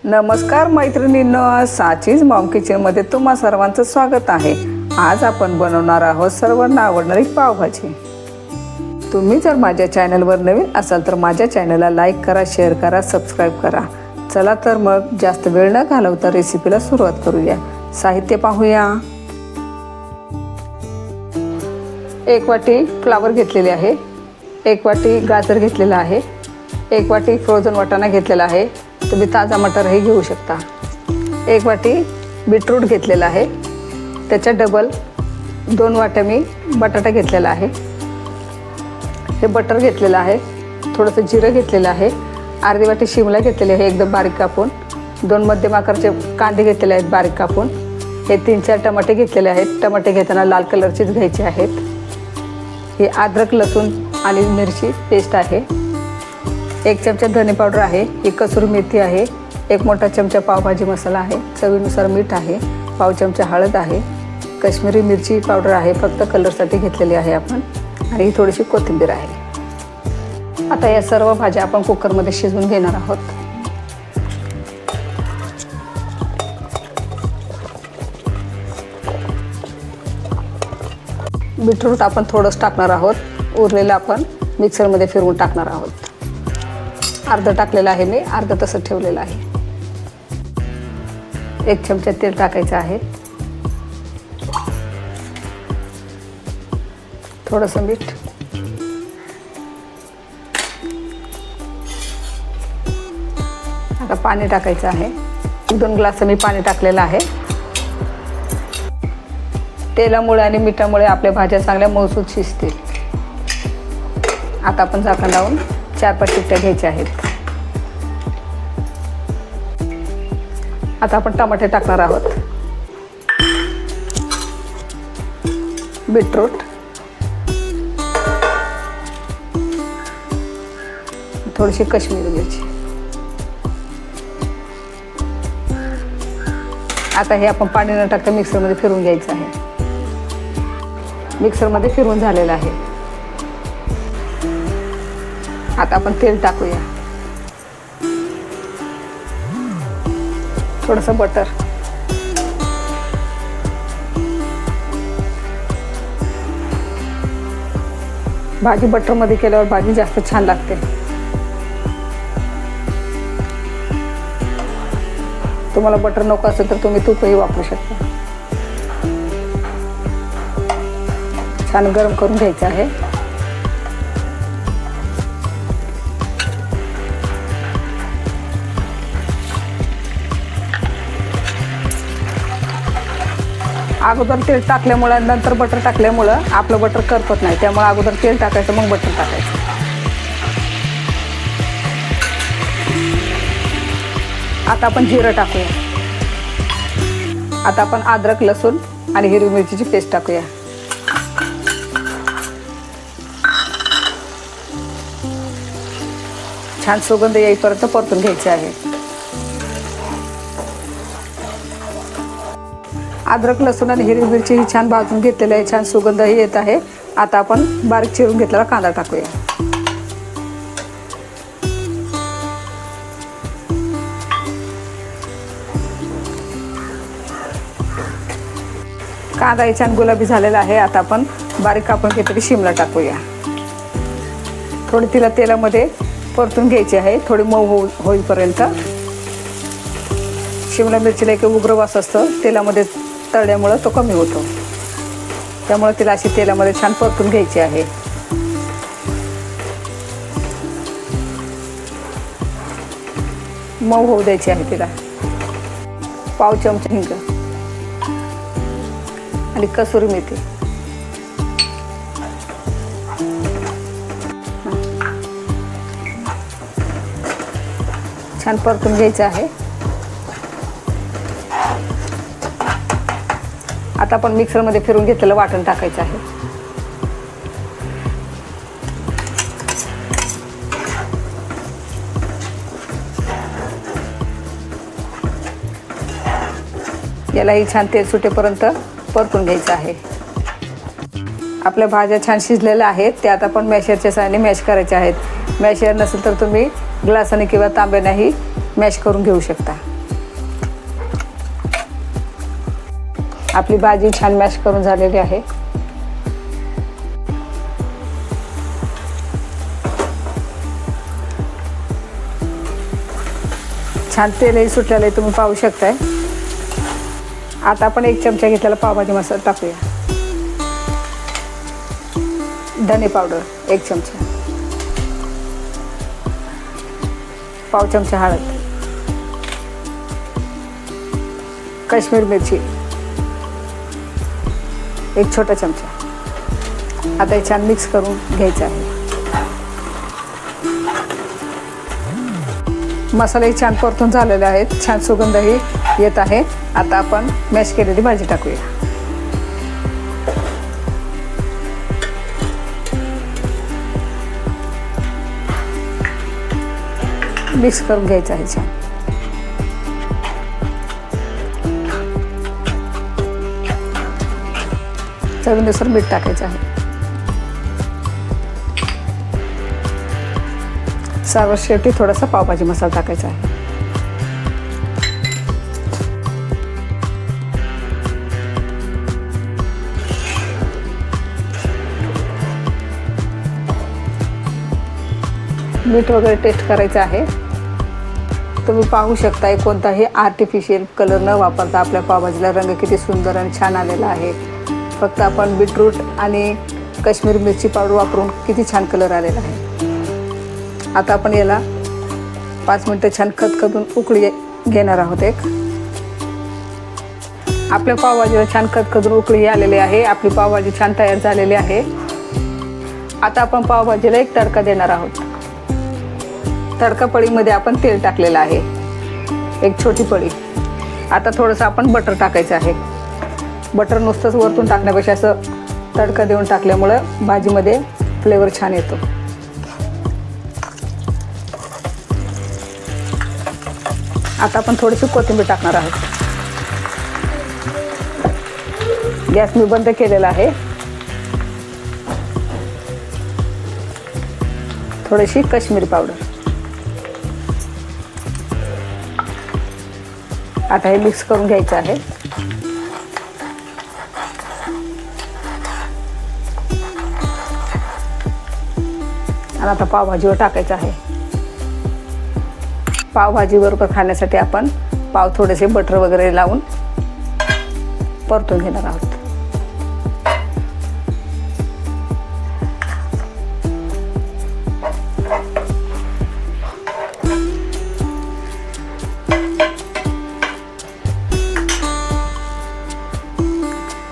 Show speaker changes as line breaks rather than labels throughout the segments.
नमस्कार मैत्रिणींनो, साचीज मॉम किचनमध्ये तुम्हा सर्वांचं स्वागत आहे। आज आपण बनवणार आहोत सर्वांना आवडणारी पावभाजी। तुम्ही जर माझ्या चॅनलवर नवीन असाल तर माझ्या चॅनलला लाईक करा, शेअर करा, सबस्क्राइब करा। चला तर मग जास्त वेळ न घालवता रेसिपीला सुरुवात करूया। साहित्य पाहूया। 1 वाटी फ्लावर घेतलेले आहे, 1 वाटी गाजर घेतलेला आहे, 1 वाटी फ्रोझन वाटाणा घेतलेला आहे, तुम्ही ताजा मटरही घेऊ शकता। 1 वाटी बीटरूट घेतलेला आहे, त्याच्या डबल 2 वाट्या मी बटाटा घेतलेला आहे। हे बटर घेतलेलं आहे, थोडंसं जिरं घेतलेलं आहे, अर्धी वाटी शिमला घेतलेली आहे एकदम बारीक कापून, 2 मध्यम आकाराचे कांदे घेतलेले आहेत बारीक कापून, हे 3-4 टमाटे घेतलेले आहेत। टमाटे घेताना लाल कलरचेच घ्यायचे आहेत। हे अद्रक लसूण आणि मिरची पेस्ट आहे, 1 चमचा धने पावडर आहे, ही कसुरी मेथी आहे, 1 मोठा चमचा पावभाजी मसाला आहे, चवीनुसार मीठ आहे, पाव चमचा हळद आहे, काश्मीरी मिरची पावडर आहे, फक्त कलरसाठी घेतलेली आहे आपण, आणि ही थोडीशी कोथिंबीर आहे। आता या सर्व भाज्या आपण कुकरमध्ये शिजवून घेणार आहोत। बीटरूट आपण थोडंच टाकणार आहोत, उरलेलं आपण मिक्सरमध्ये फिरवून टाकणार आहोत। अर्ध टाकलेलं आहे मी, अर्ध तसं ठेवलेलं आहे। 1 चमचा तेल टाकायचं आहे, थोडंसं मीठ, आता पाणी टाकायचं आहे। 2 ग्लास मी पाणी टाकलेलं आहे। तेलामुळे आणि मिठामुळे आपल्या भाज्या चांगल्या मऊसूत शिजतील। आता आपण झाकण लावून 4-5 शिट्ट्या घ्यायच्या आहेत। आता आपण टमाटे टाकणार आहोत, बीटरूट, थोडीशी काश्मीरी मिरची। आता हे आपण पाणी न टाकता मिक्सरमध्ये फिरवून घ्यायचं आहे। मिक्सरमध्ये फिरवून झालेलं आहे। आता आपण तेल टाकूया, थोडंसं बटर, भाजी बटरमध्ये केल्यावर भाजी जास्त छान लागते। तुम्हाला बटर नको असेल तर तुम्ही तूपही वापरू शकता। छान गरम करून घ्यायचं आहे। अगोदर तेल टाकल्यामुळे नंतर बटर टाकल्यामुळं आपलं बटर करपत नाही, त्यामुळे अगोदर तेल टाकायचं मग बटर टाकायचं। आता आपण जिरं टाकूया। आता आपण अद्रक लसूण आणि हिरवी मिरचीची पेस्ट टाकूया। छान सुगंध येईपर्यंत परतून घ्यायचे आहे। अद्रक लसूण आणि हिरवी मिरची ही छान भाजून घेतलेली आहे, छान सुगंधही येत आहे। आता आपण बारीक चिरून घेतलेला कांदा टाकूया। कांदा छान गुलाबी झालेला आहे। आता आपण बारीक कापून घेतलेली शिमला टाकूया। थोडी तिला तेलामध्ये परतून घ्यायची आहे, थोडी मऊ होईपर्यंत। शिमला मिरचीला एक उग्र वास असतो, तेलामध्ये तळल्यामुळे तो कमी होतो, त्यामुळे तिला अशी तेलामध्ये छान परतून घ्यायची आहे। मऊ होऊ द्यायची आहे तिला। पाव चमचा हिंग आणि कसुरी मेथी, छान परतून घ्यायचं आहे। आता आपण मिक्सरमध्ये फिरवून घेतलेलं वाटण टाकायचं आहे। यालाही छान तेल सुटेपर्यंत परतून घ्यायचं आहे। आपल्या भाज्या छान शिजलेल्या आहेत, त्यात आपण मॅशरच्या साहाय्याने मॅश करायच्या आहेत। मॅशर नसेल तर तुम्ही ग्लासाने किंवा तांब्यानेही मॅश करून घेऊ शकता। आपली भाजी छान मॅश करून झालेली आहे। छान तेलही सुटलेलं आहे, तुम्ही पाहू शकताय। आता आपण 1 चमचा घेतलेला पावभाजी मसाला टाकूया। धने पावडर 1 चमचा, पाव चमचा हळद, काश्मीर मिरची 1 छोटा चमचा। आता हे छान मिक्स करून घ्यायचं आहे। मसाले छान परतून झालेले आहेत, छान सुगंधही येत आहे। आता आपण मॅश केलेली भाजी टाकूया। मिक्स करून घ्यायचं आहे छान। चवीनुसार मीठ टाकायचं आहे। सर्वात शेवटी थोडासा पावभाजी मसाला टाकायचा आहे। मीठ वगैरे टेस्ट करायचं आहे। तुम्ही पाहू शकताय कोणताही आर्टिफिशियल कलर न वापरता आपल्या पावभाजीला रंग किती सुंदर आणि छान आलेला आहे। फक्त आपण बीटरूट आणि काश्मीरी मिरची पावडर वापरून किती छान कलर आलेला आहे। आता आपण याला 5 मिनिटं छान खदखदून उकळी घेणार आहोत एक। आपल्या पावभाजीला छान खदखदून उकळी आलेली आहे। आपली पावभाजी छान तयार झालेली आहे। आता आपण पावभाजीला एक तडका देणार आहोत। तडका पळीमध्ये आपण तेल टाकलेलं आहे, 1 छोटी पळी। आता थोडंसं आपण बटर टाकायचं आहे। बटर नुसतंच वरतून टाकण्यापेक्षा असं तडका देऊन टाकल्यामुळं भाजीमध्ये फ्लेवर छान येतो। आता आपण थोडीशी कोथिंबीर टाकणार आहोत। गॅस मी बंद केलेला आहे। थोडीशी काश्मीरी पावडर। आता हे मिक्स करून घ्यायचं आहे। आणि आता पावभाजीवर टाकायचं आहे। पावभाजी बरोबर खाण्यासाठी आपण पाव थोडेसे बटर वगैरे लावून परतून घेणार आहोत।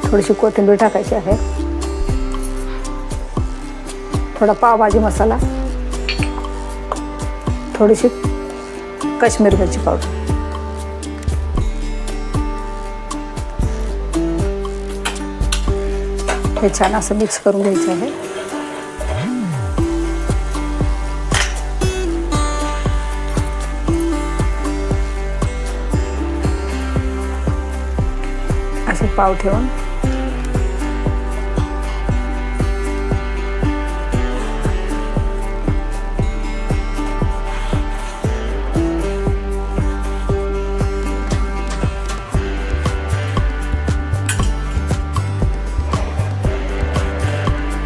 थोडीशी कोथिंबीर टाकायची आहे, थोडा पावभाजी मसाला, थोडीशी काश्मीरी मिरची पावडर। हे छान असं मिक्स करून घ्यायचं आहे। असे पाव ठेवून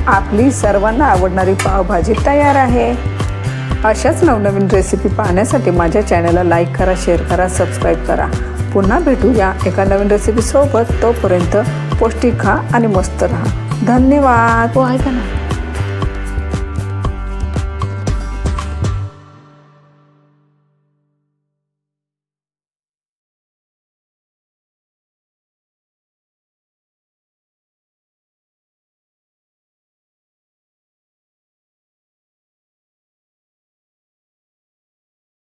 आपली सर्वांना आवडणारी पावभाजी तयार आहे। अशाच नवनवीन रेसिपी पाहण्यासाठी माझ्या चॅनलला लाईक करा, शेअर करा, सबस्क्राईब करा। पुन्हा भेटूया एका नवीन रेसिपी सोबत। तोपर्यंत पौष्टिक खा आणि मस्त रहा। धन्यवाद। ऐका ना।